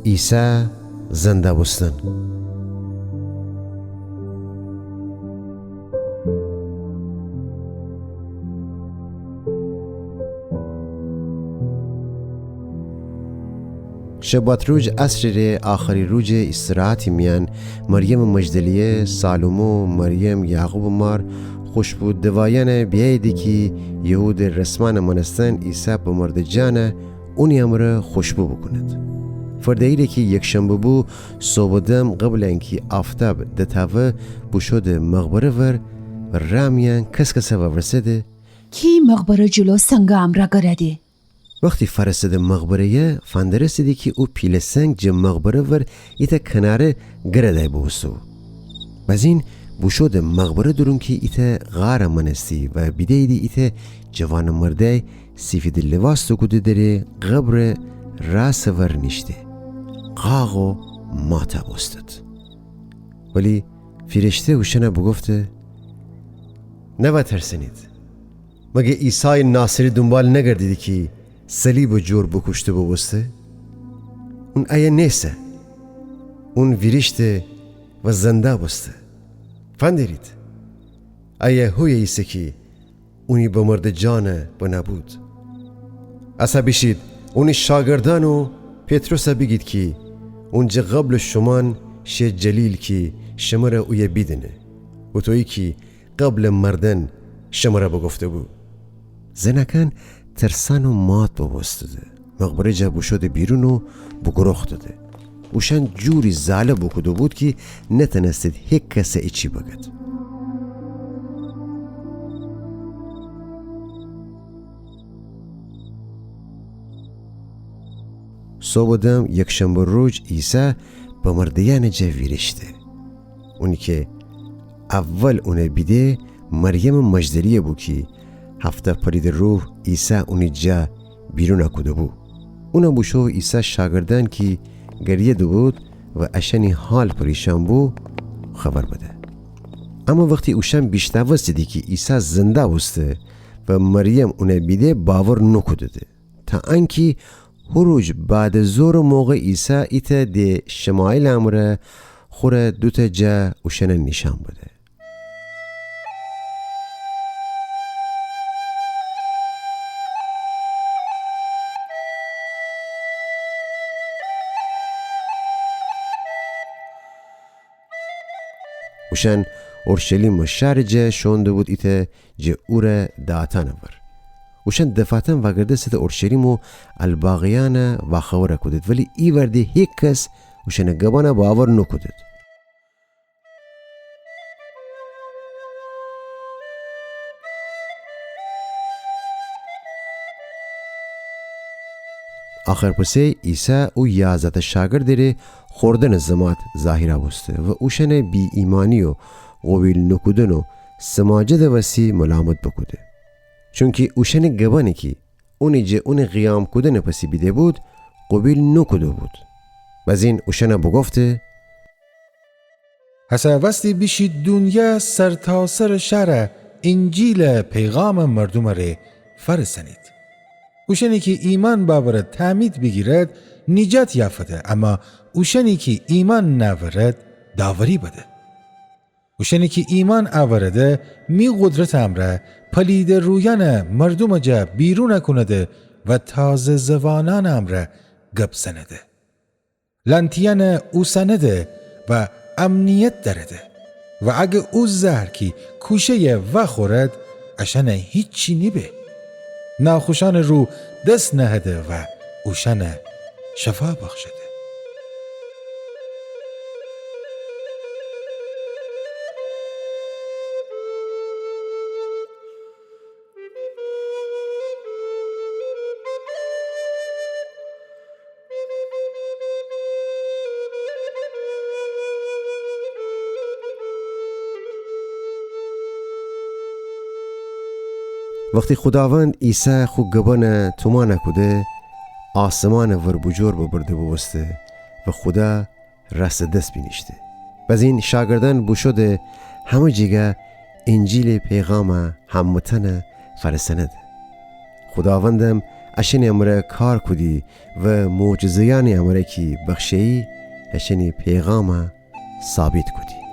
عیسی زنده بستن. شبات روز عصر آخری روز استراحتی میان مریم مجدلیه، سالومو، مریم یعقوب مار خوشبود دوایان بیایدی که یهود رسمان منستن عیسی بمرد جانه اونی امره خوشبو بکند. فردهیره که یک شنبه بو صبح قبل اینکه آفتاب دتاوه بشود مقبره ور و رامیان کس و ورسده کی مقبره جلو سنگا امره گرده؟ وقتی فرستده مقبره فندرسیدی که او پیل سنگ جه مقبره ور ایتا کناره گرده بوستو. بزین بشود مقبره درون که ایتا غار منستی و بیدهیدی ایتا جوان مرده سفید لباس تو کده داره قبر راس ور نشته. قاغو ماتا بستد. ولی فرشته اوشنه بگفته نبا ترسنید. مگه عیسی ناصری دنبال نگردیدی که صلیب و جور بکشته بسته؟ اون ایه نیسته. اون ویرشته و زنده بسته. فندرید. ایه هوی ایسه که اونی بمرد جانه بنابود. اصلا بشید اونی شاگردانو پتروس بگید که اونجا قبل شمان شه جلیل که شماره اوی بیدنه و تویی که قبل مردن شماره بگفته بود. زنکن ترسان و مات ببستده. مقبره جا شده بیرون و بگرخ داده. اوشن جوری زاله بکده بود که نتنستید هیچ کسی ایچی بگد. صبح دم یک شنبه روز عیسی به مردیان جا ویرشته. اونی که اول اونه بیده مریم مجدلیه بود که هفته پرید روح عیسی اونی جا بیرون اکده بود. اونا بوشو عیسی شاگردان که گریه دو بود و اشنی حال پریشان بود خبر بده. اما وقتی اوشن بیشتوست دیدی که عیسی زنده بسته و مریم اونه بیده باور نکده ده. تا انکی هروج بعد زور موقع عیسی ایتا ده شمایل امره خوره دوتا جا اوشن نشان بده. اوشن اورشلیم و شهر جه شونده بود ایتا جه اوره داتانه ور. اوشن دفاتن وگرده سید اورشلیم و الباقیانه واخوره کدید ولی ای ورده هیچ کس اوشن گبانه باور نکدید. آخر پسه عیسی او 11 شاگرد داره خوردن زمات ظاهره بسته و اوشن بی ایمانی و قبیل نکودن و سماجد وسی ملامت بکده. چونکه اوشن گبانه که اونی جه اون قیام کدن پسی بیده بود قبیل نکده بود. بزین اوشن بگفته حسا وستی بیشید دنیا سر تا سر شهر انجیل پیغام مردم ره فرسنید. اوشنی که ایمان باورد تعمید بگیرد نجات یافته اما اوشنی که ایمان نورد داوری بده. اوشنی که ایمان آورده می قدرت امره پلید رویان مردم جا بیرون کنده و تازه زوانان امره گب سنده. لنتیان او سنده و امنیت درده و اگه او زهر کی کوشه و خورد اشنه هیچی نیبه. ناخوشان رو دست نهده و اوشنه شفا بخشده. وقتی خداوند عیسی خو گبانه تومانه کده آسمان ور بجور ببرده ببسته و خدا رست دست بینشته. و این شاگردان بشده همه جیگه انجیل پیغام هموطن فرسنده. خداوندم اشن امره کار کدی و معجزیان امره کی بخشی هشنی پیغام ثابت کدی.